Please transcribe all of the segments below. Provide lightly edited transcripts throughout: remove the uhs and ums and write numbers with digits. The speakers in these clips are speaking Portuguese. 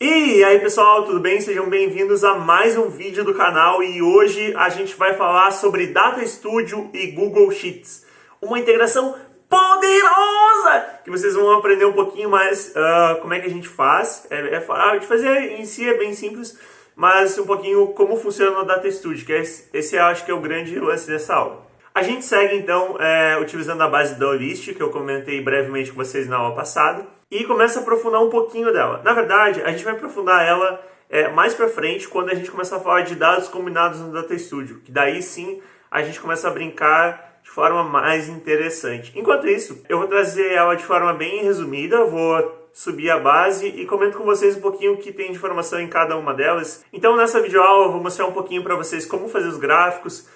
E aí pessoal, tudo bem? Sejam bem-vindos a mais um vídeo do canal e hoje a gente vai falar sobre Data Studio e Google Sheets. Uma integração poderosa que vocês vão aprender um pouquinho mais como é que a gente faz. De fazer em si é bem simples, mas um pouquinho como funciona o Data Studio, que esse eu acho que é o grande lance dessa aula. A gente segue então utilizando a base da Olist, que eu comentei brevemente com vocês na aula passada, e começa a aprofundar um pouquinho dela. Na verdade, a gente vai aprofundar ela mais pra frente, quando a gente começar a falar de dados combinados no Data Studio, que daí sim a gente começa a brincar de forma mais interessante. Enquanto isso, eu vou trazer ela de forma bem resumida, vou subir a base e comento com vocês um pouquinho o que tem de informação em cada uma delas. Então nessa videoaula eu vou mostrar um pouquinho para vocês como fazer os gráficos,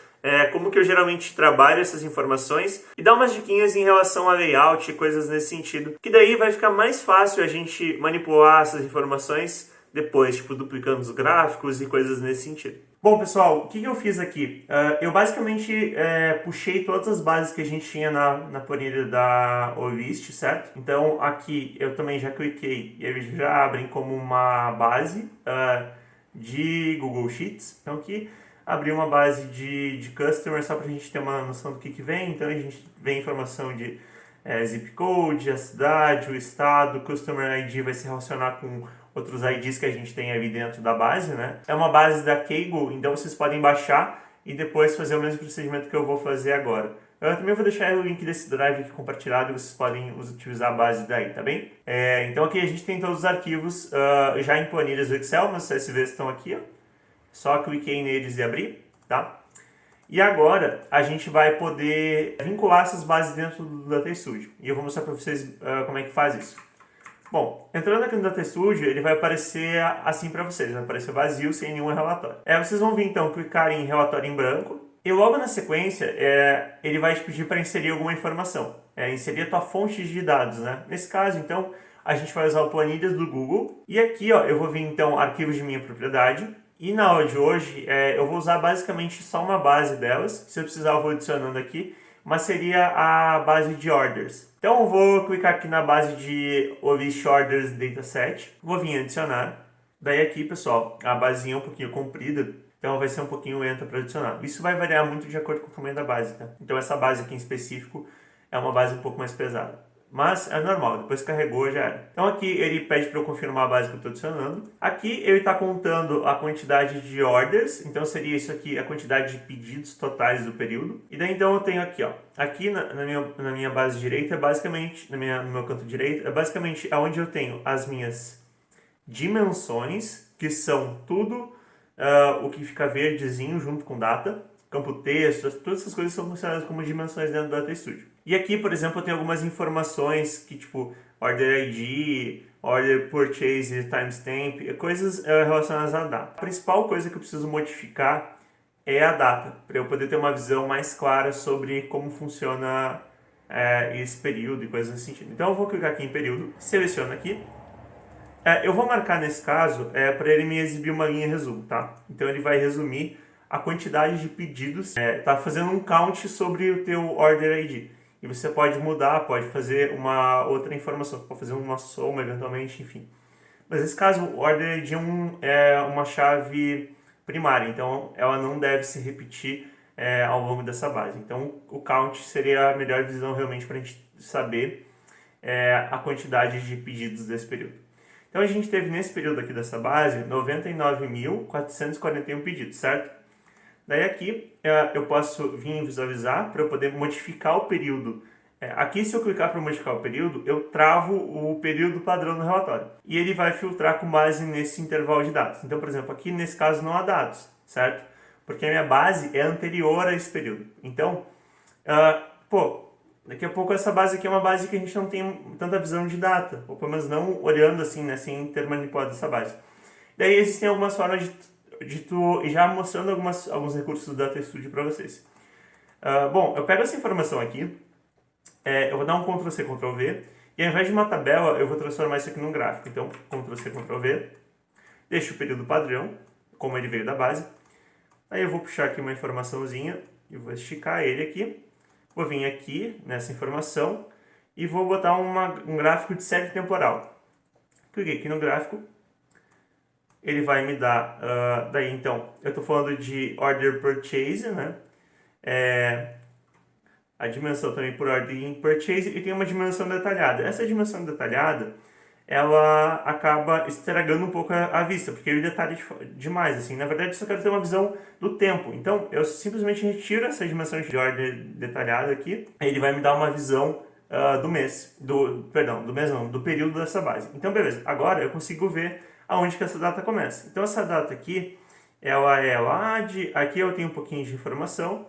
como que eu geralmente trabalho essas informações e dar umas diquinhas em relação a layout e coisas nesse sentido, que daí vai ficar mais fácil a gente manipular essas informações depois, tipo duplicando os gráficos e coisas nesse sentido. Bom pessoal, o que eu fiz aqui? Eu basicamente puxei todas as bases que a gente tinha na planilha da Olist, certo? Então aqui eu também já cliquei e eles já abrem como uma base de Google Sheets. Então aqui abrir uma base de customer só para a gente ter uma noção do que vem. Então a gente vê informação de zip code, a cidade, o estado, customer ID vai se relacionar com outros IDs que a gente tem ali dentro da base, né? É uma base da Kaggle, então vocês podem baixar e depois fazer o mesmo procedimento que eu vou fazer agora. Eu também vou deixar o link desse drive aqui compartilhado e vocês podem utilizar a base daí, tá bem? Então aqui a gente tem todos os arquivos já em planilhas do Excel, meus CSVs estão aqui, ó. Só cliquei neles e abri, tá? E agora a gente vai poder vincular essas bases dentro do Data Studio. E eu vou mostrar para vocês como é que faz isso. Bom, entrando aqui no Data Studio, ele vai aparecer assim para vocês, vai aparecer vazio, sem nenhum relatório. Vocês vão vir então clicar em relatório em branco, e logo na sequência ele vai te pedir para inserir alguma informação, inserir a tua fonte de dados, né? Nesse caso, então, a gente vai usar o planilhas do Google, e aqui ó, eu vou vir então arquivos de minha propriedade, e na aula de hoje eu vou usar basicamente só uma base delas, se eu precisar eu vou adicionando aqui, mas seria a base de orders. Então eu vou clicar aqui na base de Olist Orders Dataset, vou vir adicionar. Daí aqui, pessoal, a basezinha é um pouquinho comprida, então vai ser um pouquinho lenta para adicionar. Isso vai variar muito de acordo com o tamanho da base, tá? Então essa base aqui em específico é uma base um pouco mais pesada. Mas é normal, depois carregou já era. Então aqui ele pede para eu confirmar a base que eu estou adicionando. Aqui ele está contando a quantidade de orders, então seria isso aqui, a quantidade de pedidos totais do período. E daí então eu tenho aqui, ó, aqui na minha base direita, basicamente, no meu canto direito, é basicamente onde eu tenho as minhas dimensões, que são tudo o que fica verdezinho junto com data, campo texto, todas essas coisas são consideradas como dimensões dentro do Data Studio. E aqui, por exemplo, eu tenho algumas informações que, tipo, Order ID, Order Purchase, Timestamp, coisas relacionadas à data. A principal coisa que eu preciso modificar é a data, para eu poder ter uma visão mais clara sobre como funciona esse período e coisas nesse sentido. Então eu vou clicar aqui em período, seleciono aqui. Eu vou marcar nesse caso para ele me exibir uma linha resumo, tá? Então ele vai resumir a quantidade de pedidos, tá fazendo um count sobre o teu Order ID. E você pode mudar, pode fazer uma outra informação, pode fazer uma soma eventualmente, enfim. Mas nesse caso, o Order ID é uma chave primária, então ela não deve se repetir ao longo dessa base. Então o count seria a melhor visão realmente para a gente saber a quantidade de pedidos desse período. Então a gente teve nesse período aqui dessa base 99.441 pedidos, certo? Daí aqui eu posso vir visualizar para eu poder modificar o período. Aqui se eu clicar para modificar o período, eu travo o período padrão no relatório. E ele vai filtrar com base nesse intervalo de dados. Então, por exemplo, aqui nesse caso não há dados, certo? Porque a minha base é anterior a esse período. Então, daqui a pouco essa base aqui é uma base que a gente não tem tanta visão de data. Ou pelo menos não olhando assim, né, sem ter manipulado essa base. Daí existem algumas formas de tu já mostrando alguns recursos do Data Studio para vocês. Bom, eu pego essa informação aqui, eu vou dar um Ctrl+C, Ctrl+V, e ao invés de uma tabela, eu vou transformar isso aqui num gráfico. Então, Ctrl+C, Ctrl+V, deixo o período padrão, como ele veio da base. Aí eu vou puxar aqui uma informaçãozinha, e vou esticar ele aqui. Vou vir aqui, nessa informação, e vou botar um gráfico de série temporal. Cliquei aqui no gráfico, ele vai me dar, daí então, eu estou falando de order purchase, né? A dimensão também por ordem purchase e tem uma dimensão detalhada. Essa dimensão detalhada, ela acaba estragando um pouco a vista, porque ele detalha demais, assim. Na verdade, eu só quero ter uma visão do tempo. Então, eu simplesmente retiro essa dimensão de ordem detalhada aqui, ele vai me dar uma visão do mês, do mês não, do período dessa base. Então, beleza. Agora eu consigo ver aonde que essa data começa. Então, essa data aqui, ela é lá de... Aqui eu tenho um pouquinho de informação,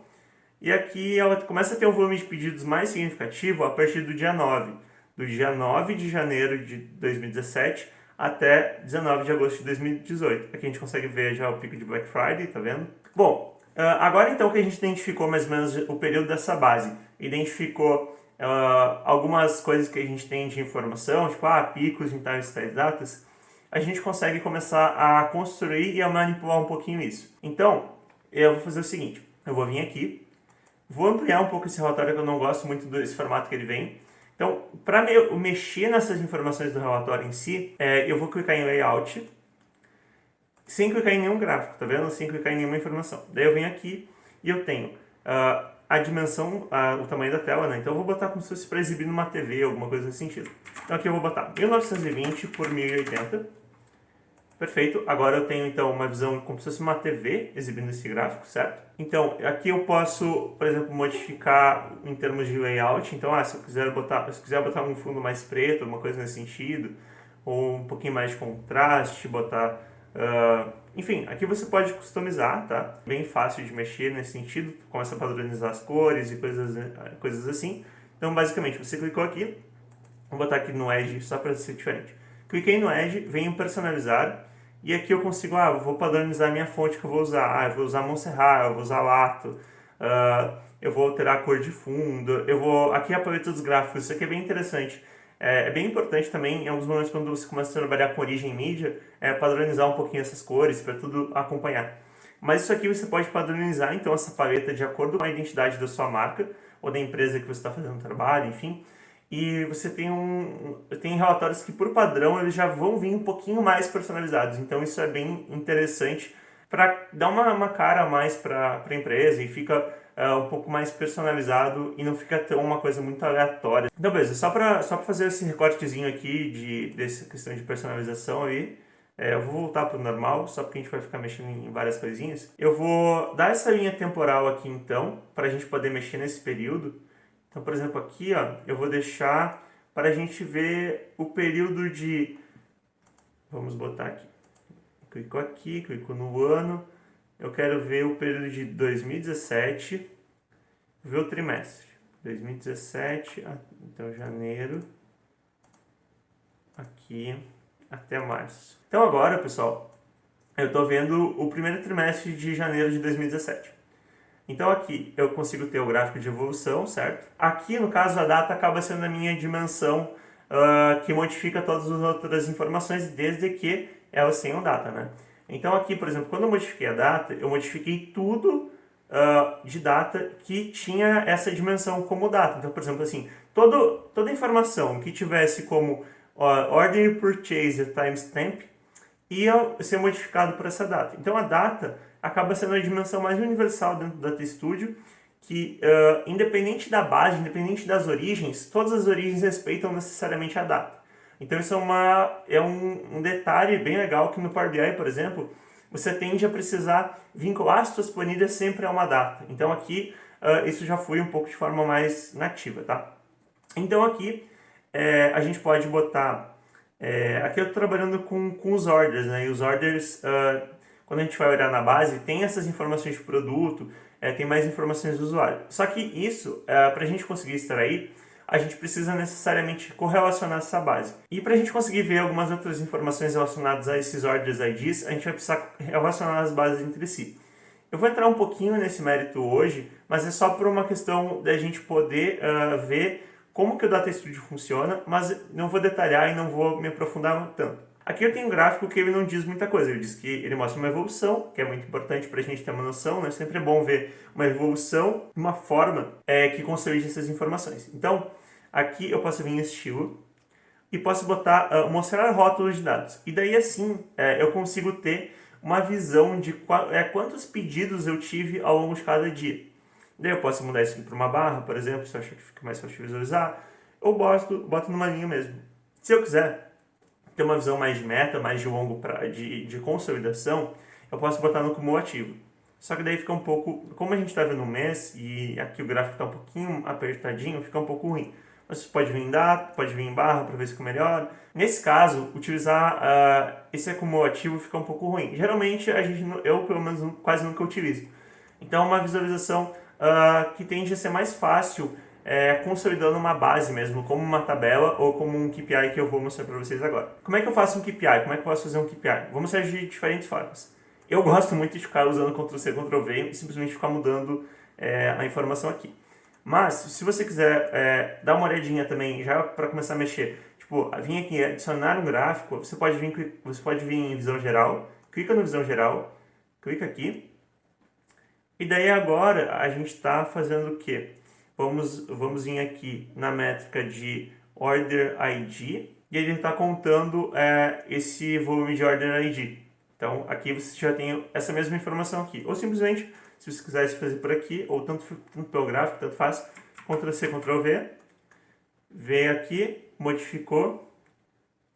e aqui ela começa a ter um volume de pedidos mais significativo a partir do dia 9. Do dia 9 de janeiro de 2017 até 19 de agosto de 2018. Aqui a gente consegue ver já o pico de Black Friday, tá vendo? Bom, agora então que a gente identificou mais ou menos o período dessa base, identificou algumas coisas que a gente tem de informação, tipo picos em tais datas, a gente consegue começar a construir e a manipular um pouquinho isso. Então, eu vou fazer o seguinte, eu vou vir aqui, vou ampliar um pouco esse relatório, que eu não gosto muito desse formato que ele vem. Então, para mexer nessas informações do relatório em si, eu vou clicar em Layout, sem clicar em nenhum gráfico, tá vendo? Sem clicar em nenhuma informação. Daí eu venho aqui e eu tenho a dimensão, o tamanho da tela, né? Então eu vou botar como se fosse para exibir numa TV, alguma coisa nesse sentido. Então aqui eu vou botar 1920 por 1080. Perfeito, agora eu tenho então uma visão como se fosse uma TV exibindo esse gráfico, certo? Então aqui eu posso, por exemplo, modificar em termos de layout. Então se eu quiser botar um fundo mais preto, alguma coisa nesse sentido, ou um pouquinho mais de contraste, botar... enfim, aqui você pode customizar, tá? Bem fácil de mexer nesse sentido, começa a padronizar as cores e coisas assim. Então basicamente você clicou aqui, vou botar aqui no Edge só para ser diferente. Cliquei no Edge, venho personalizar, e aqui eu consigo, eu vou padronizar a minha fonte que eu vou usar. Eu vou usar Montserrat, eu vou usar Lato, eu vou alterar a cor de fundo, aqui a paleta dos gráficos, isso aqui é bem interessante. É bem importante também, em alguns momentos, quando você começa a trabalhar com origem mídia, padronizar um pouquinho essas cores para tudo acompanhar. Mas isso aqui você pode padronizar, então, essa paleta de acordo com a identidade da sua marca, ou da empresa que você está fazendo o trabalho, enfim. E você tem relatórios que, por padrão, eles já vão vir um pouquinho mais personalizados. Então, isso é bem interessante para dar uma cara a mais para a empresa e fica um pouco mais personalizado e não fica tão uma coisa muito aleatória. Então, beleza, só para fazer esse recortezinho aqui dessa questão de personalização aí, eu vou voltar para o normal, só porque a gente vai ficar mexendo em várias coisinhas. Eu vou dar essa linha temporal aqui, então, para a gente poder mexer nesse período. Então, por exemplo, aqui eu vou deixar para a gente ver o período de... Vamos botar aqui. Clico no ano. Eu quero ver o período de 2017, ver o trimestre. 2017, então janeiro, aqui, até março. Então agora, pessoal, eu estou vendo o primeiro trimestre de janeiro de 2017. Então aqui eu consigo ter o gráfico de evolução, certo? Aqui, no caso, a data acaba sendo a minha dimensão que modifica todas as outras informações, desde que elas tenham data, né? Então aqui, por exemplo, quando eu modifiquei a data, eu modifiquei tudo de data que tinha essa dimensão como data. Então, por exemplo, assim, toda informação que tivesse como Order Purchase Timestamp ia ser modificado por essa data. Então a data acaba sendo a dimensão mais universal dentro do Data Studio, que independente da base, independente das origens, todas as origens respeitam necessariamente a data. Então isso é um detalhe bem legal que no Power BI, por exemplo, você tende a precisar vincular as suas planilhas sempre a uma data. Então aqui isso já foi um pouco de forma mais nativa, tá? Então aqui a gente pode botar... aqui eu estou trabalhando com os orders, né? E os orders, quando a gente vai olhar na base, tem essas informações de produto, tem mais informações do usuário. Só que isso, para a gente conseguir extrair, a gente precisa necessariamente correlacionar essa base. E para a gente conseguir ver algumas outras informações relacionadas a esses orders IDs, a gente vai precisar relacionar as bases entre si. Eu vou entrar um pouquinho nesse mérito hoje, mas é só por uma questão da gente poder ver como que o Data Studio funciona, mas não vou detalhar e não vou me aprofundar tanto. Aqui eu tenho um gráfico que ele não diz muita coisa, ele diz que ele mostra uma evolução, que é muito importante para a gente ter uma noção, né? Sempre é bom ver uma evolução, uma forma que consolide essas informações. Então, aqui eu posso vir em estilo, e posso botar mostrar rótulos de dados. E daí assim eu consigo ter uma visão de quantos pedidos eu tive ao longo de cada dia. Daí eu posso mudar isso para uma barra, por exemplo, se eu achar que fica mais fácil de visualizar, ou boto numa linha mesmo. Se eu quiser ter uma visão mais de meta, mais de longo de consolidação, eu posso botar no cumulativo. Só que daí fica um pouco, como a gente está vendo um mês e aqui o gráfico está um pouquinho apertadinho, fica um pouco ruim. Mas você pode vir em data, pode vir em barra para ver se fica melhor. Nesse caso, utilizar esse acumulativo fica um pouco ruim. Geralmente, eu pelo menos quase nunca utilizo. Então, é uma visualização que tende a ser mais fácil consolidando uma base mesmo, como uma tabela ou como um KPI que eu vou mostrar para vocês agora. Como é que eu faço um KPI? Como é que eu posso fazer um KPI? Vou mostrar de diferentes formas. Eu gosto muito de ficar usando Ctrl+C, Ctrl+V e simplesmente ficar mudando a informação aqui. Mas, se você quiser dar uma olhadinha também, já para começar a mexer, tipo, vir aqui adicionar um gráfico, você pode vir em visão geral, clica no visão geral, clica aqui, e daí agora a gente está fazendo o quê? Vamos vir aqui na métrica de Order ID, e ele está contando esse volume de Order ID. Então, aqui você já tem essa mesma informação aqui. Ou simplesmente, se você quisesse fazer por aqui, ou tanto pelo gráfico, tanto faz, Ctrl+C, Ctrl+V, vem aqui, modificou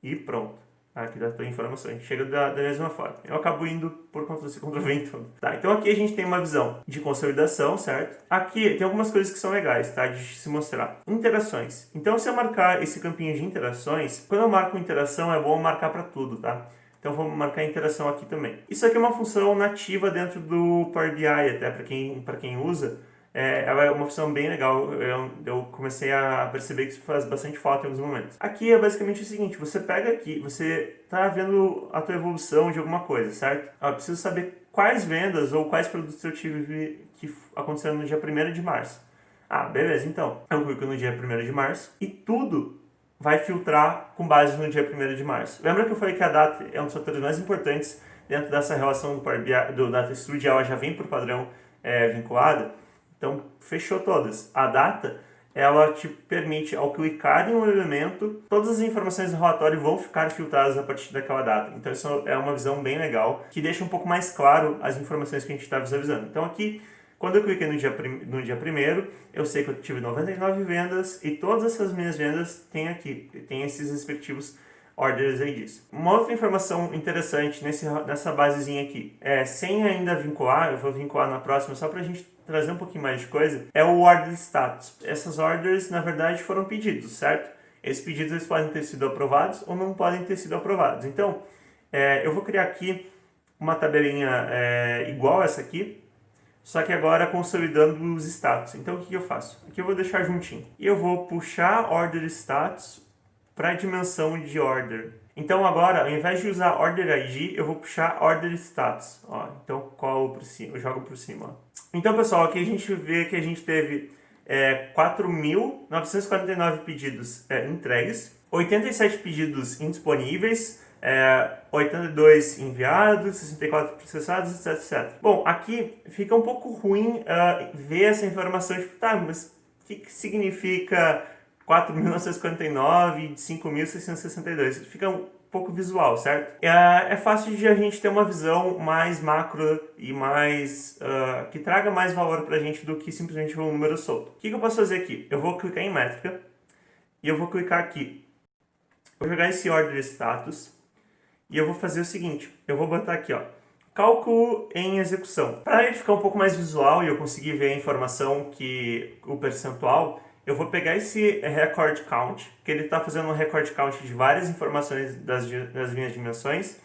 e pronto. Aqui dá toda a informação, a gente chega da mesma forma. Eu acabo indo por Ctrl+C, Ctrl+V então. Tá, então aqui a gente tem uma visão de consolidação, certo? Aqui tem algumas coisas que são legais, tá? De se mostrar. Interações. Então se eu marcar esse campinho de interações, quando eu marco interação é bom marcar para tudo, tá? Então vamos marcar a interação aqui também. Isso aqui é uma função nativa dentro do Power BI, até para quem usa. Ela é uma função bem legal, eu comecei a perceber que isso faz bastante falta em alguns momentos. Aqui é basicamente o seguinte, você pega aqui, você está vendo a tua evolução de alguma coisa, certo? Eu preciso saber quais vendas ou quais produtos eu tive que aconteceram no dia 1º de março. Ah, beleza, então. Eu clico no dia 1º de março e tudo vai filtrar com base no dia 1º de março. Lembra que eu falei que a data é um dos fatores mais importantes dentro dessa relação do Power BI, do Data Studio, ela já vem por padrão vinculada? Então, fechou todas. A data, ela te permite, ao clicar em um elemento, todas as informações do relatório vão ficar filtradas a partir daquela data. Então, isso é uma visão bem legal, que deixa um pouco mais claro as informações que a gente está visualizando. Então, aqui, quando eu cliquei no dia 1º, eu sei que eu tive 99 vendas e todas essas minhas vendas têm aqui, tem esses respectivos Orders IDs. Uma outra informação interessante nessa basezinha aqui, sem ainda vincular, eu vou vincular na próxima só para a gente trazer um pouquinho mais de coisa, é o Order Status. Essas orders, na verdade, foram pedidos, certo? Esses pedidos eles podem ter sido aprovados ou não podem ter sido aprovados. Então, eu vou criar aqui uma tabelinha igual essa aqui, só que agora consolidando os status. Então, o que eu faço? Aqui eu vou deixar juntinho. E eu vou puxar Order Status para a dimensão de Order. Então, agora, ao invés de usar Order ID, eu vou puxar Order Status. Ó, então, colo por cima, eu jogo por cima. Ó. Então, pessoal, aqui a gente vê que a gente teve 4.949 pedidos entregues, 87 pedidos indisponíveis, 82 enviados, 64 processados, etc, etc. Bom, aqui fica um pouco ruim ver essa informação, tipo, tá, mas o que significa 4.949 de 5.662? Fica um pouco visual, certo? É fácil de a gente ter uma visão mais macro e mais que traga mais valor pra gente do que simplesmente um número solto. O que eu posso fazer aqui? Eu vou clicar em métrica e eu vou clicar aqui. Vou jogar esse Order Status e eu vou fazer o seguinte, eu vou botar aqui, ó, cálculo em execução. Para ele ficar um pouco mais visual e eu conseguir ver a informação que o percentual, eu vou pegar esse record count, que ele está fazendo um record count de várias informações das minhas dimensões,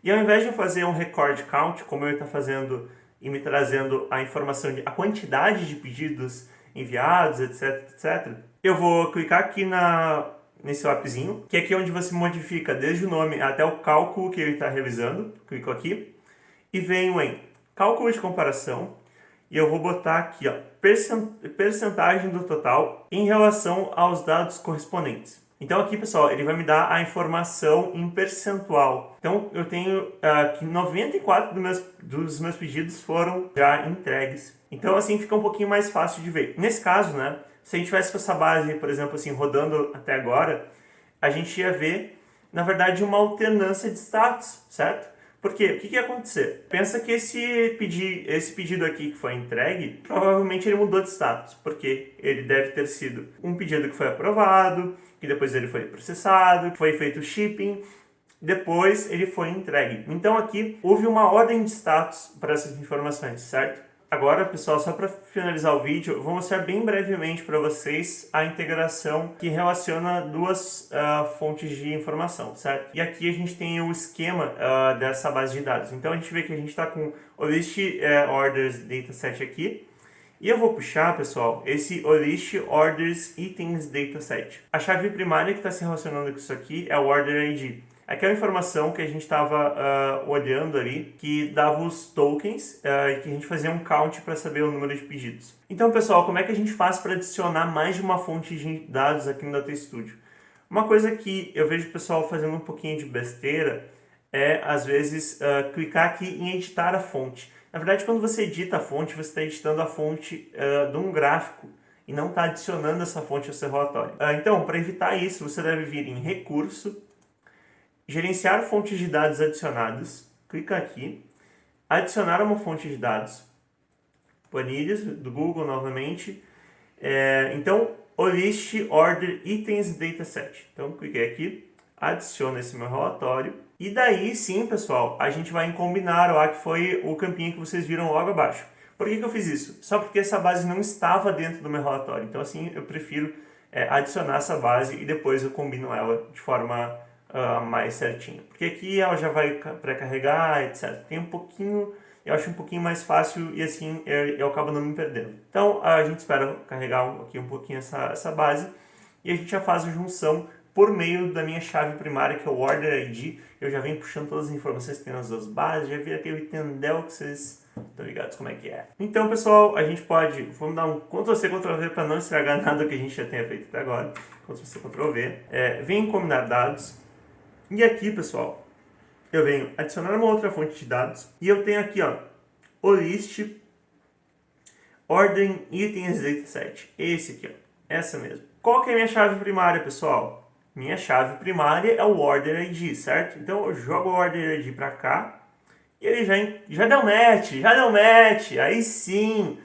e ao invés de eu fazer um record count, como ele está fazendo e me trazendo a informação a quantidade de pedidos enviados, etc, etc, eu vou clicar aqui nesse lapisinho, que é aqui onde você modifica desde o nome até o cálculo que ele está realizando. Clico aqui e venho em cálculo de comparação e eu vou botar aqui, ó, percentagem do total em relação aos dados correspondentes. Então aqui, pessoal, ele vai me dar a informação em percentual. Então eu tenho que 94 dos meus pedidos foram já entregues. Então assim fica um pouquinho mais fácil de ver. Nesse caso, né, se a gente tivesse com essa base, por exemplo, assim, rodando até agora, a gente ia ver, na verdade, uma alternância de status, certo? Por quê? O que ia acontecer? Pensa que esse pedido aqui que foi entregue, provavelmente ele mudou de status, porque ele deve ter sido um pedido que foi aprovado, que depois ele foi processado, que foi feito o shipping, depois ele foi entregue. Então aqui houve uma ordem de status para essas informações, certo? Agora, pessoal, só para finalizar o vídeo, eu vou mostrar bem brevemente para vocês a integração que relaciona duas fontes de informação, certo? E aqui a gente tem o esquema dessa base de dados. Então a gente vê que a gente está com o list orders dataset aqui. E eu vou puxar, pessoal, esse list orders itens dataset. A chave primária que está se relacionando com isso aqui é o order ID. Aquela informação que a gente estava olhando ali, que dava os tokens e que a gente fazia um count para saber o número de pedidos. Então, pessoal, como é que a gente faz para adicionar mais de uma fonte de dados aqui no Data Studio? Uma coisa que eu vejo o pessoal fazendo um pouquinho de besteira é, às vezes, clicar aqui em editar a fonte. Na verdade, quando você edita a fonte, você está editando a fonte de um gráfico e não está adicionando essa fonte ao seu relatório. Então, para evitar isso, você deve vir em Recurso, Gerenciar fontes de dados adicionadas, clica aqui, adicionar uma fonte de dados, planilhas do Google novamente, então o list order itens dataset. Então cliquei aqui, adiciono esse meu relatório e daí sim, pessoal, a gente vai em combinar lá, que foi o campinho que vocês viram logo abaixo. Por que eu fiz isso? Só porque essa base não estava dentro do meu relatório, então assim eu prefiro adicionar essa base e depois eu combino ela de forma mais certinho. Porque aqui ela já vai pré-carregar, etc. Tem um pouquinho, eu acho um pouquinho mais fácil e assim eu acabo não me perdendo. Então a gente espera carregar aqui um pouquinho essa base e a gente já faz a junção por meio da minha chave primária, que é o Order ID. Eu já venho puxando todas as informações que tem nas duas bases, já vi aquele tendel que vocês estão ligados como é que é. Então, pessoal, a gente pode, vamos dar um Ctrl+C, Ctrl+V para não estragar nada que a gente já tenha feito até agora. Ctrl+C, Ctrl+V. Vem em combinar dados. E aqui, pessoal, eu venho adicionar uma outra fonte de dados e eu tenho aqui, ó, o list ordem itens dataset. Esse aqui, ó, essa mesmo. Qual que é a minha chave primária, pessoal? Minha chave primária é o order ID, certo? Então eu jogo o order ID para cá e ele já deu match, aí sim.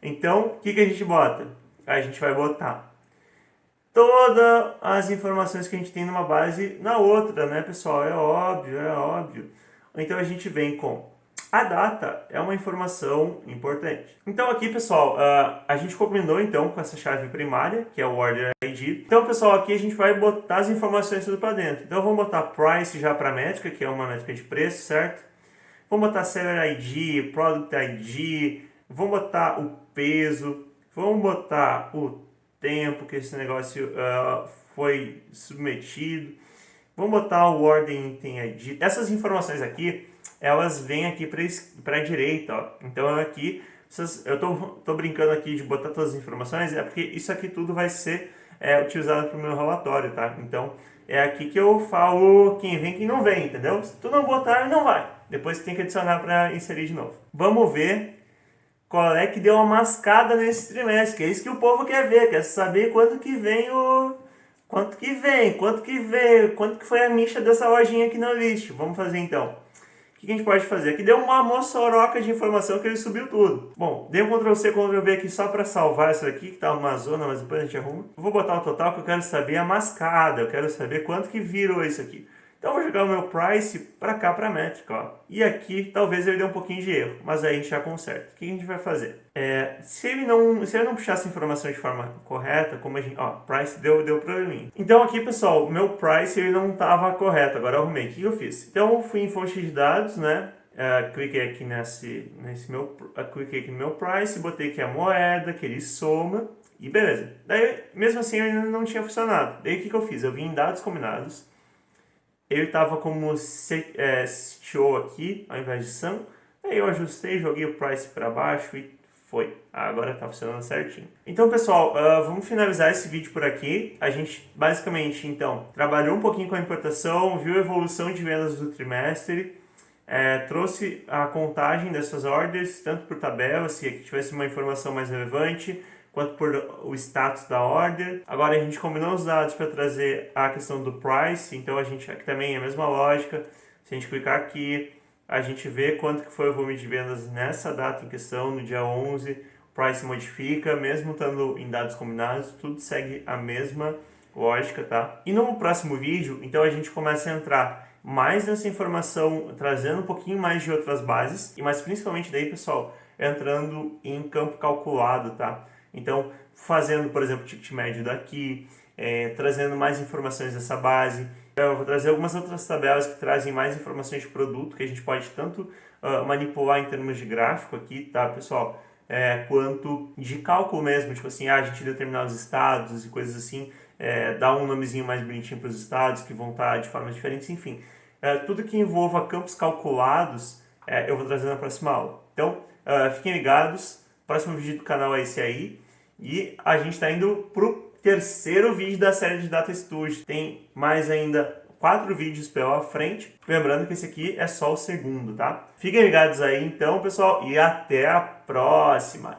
Então, o que a gente bota? A gente vai botar todas as informações que a gente tem numa base na outra, né, pessoal? É óbvio. Então a gente vem com a data, é uma informação importante. Então aqui, pessoal, a gente combinou então com essa chave primária, que é o Order ID. Então, pessoal, aqui a gente vai botar as informações tudo para dentro. Então vamos botar Price já para a métrica, que é uma métrica de preço, certo? Vamos botar Seller ID, Product ID, vamos botar o peso, vamos botar o tempo que esse negócio foi submetido. Vamos botar o Ordem Item ID. Essas informações aqui, elas vêm aqui para a direita, ó. Então aqui, eu tô brincando aqui de botar todas as informações, é porque isso aqui tudo vai ser utilizado para o meu relatório, tá? Então é aqui que eu falo quem vem e quem não vem, entendeu? Se tu não botar, não vai. Depois tem que adicionar para inserir de novo. Vamos ver qual é que deu uma mascada nesse trimestre, que é isso que o povo quer ver, quer saber quanto que foi a micha dessa lojinha aqui no list. Vamos fazer então. O que a gente pode fazer? Aqui deu uma moçoroca de informação que ele subiu tudo. Bom, dei um Ctrl+C, Ctrl+V aqui só para salvar isso aqui, que tá uma zona, mas depois a gente arruma. Vou botar o total que eu quero saber a mascada, eu quero saber quanto que virou isso aqui. Então eu vou jogar o meu price para cá, para a métrica, ó. E aqui talvez ele dê um pouquinho de erro, mas aí a gente já conserta. O que a gente vai fazer? Se ele não puxar essa informação de forma correta, como a gente... Ó, price deu probleminha. Então aqui, pessoal, o meu price ele não estava correto. Agora eu arrumei. O que eu fiz? Então eu fui em fonte de dados, né? Cliquei aqui cliquei aqui no meu price, botei aqui a moeda, que ele soma, e beleza. Daí, mesmo assim, ele ainda não tinha funcionado. Daí o que eu fiz? Eu vim em dados combinados. Ele estava como CTO aqui, ao invés de SAM. Aí eu ajustei, joguei o price para baixo e foi. Agora está funcionando certinho. Então, pessoal, vamos finalizar esse vídeo por aqui. A gente, basicamente, então, trabalhou um pouquinho com a importação, viu a evolução de vendas do trimestre, trouxe a contagem dessas orders, tanto por tabela, se aqui tivesse uma informação mais relevante, quanto por o status da order. Agora a gente combinou os dados para trazer a questão do price, então a gente aqui também é a mesma lógica. Se a gente clicar aqui, a gente vê quanto que foi o volume de vendas nessa data em questão, no dia 11, o price modifica, mesmo estando em dados combinados, tudo segue a mesma lógica, tá? E no próximo vídeo, então a gente começa a entrar mais nessa informação, trazendo um pouquinho mais de outras bases, mas principalmente daí, pessoal, entrando em campo calculado, tá? Então, fazendo, por exemplo, o ticket médio daqui, trazendo mais informações dessa base. Eu vou trazer algumas outras tabelas que trazem mais informações de produto, que a gente pode tanto manipular em termos de gráfico aqui, tá, pessoal? Quanto de cálculo mesmo, tipo assim, a gente determinar os estados e coisas assim, dar um nomezinho mais bonitinho para os estados que vão estar de formas diferentes, enfim. Tudo que envolva campos calculados, eu vou trazer na próxima aula. Então, fiquem ligados, o próximo vídeo do canal é esse aí, e a gente está indo pro terceiro vídeo da série de Data Studio. Tem mais ainda 4 vídeos pela frente. Lembrando que esse aqui é só o segundo, tá? Fiquem ligados aí então, pessoal, e até a próxima!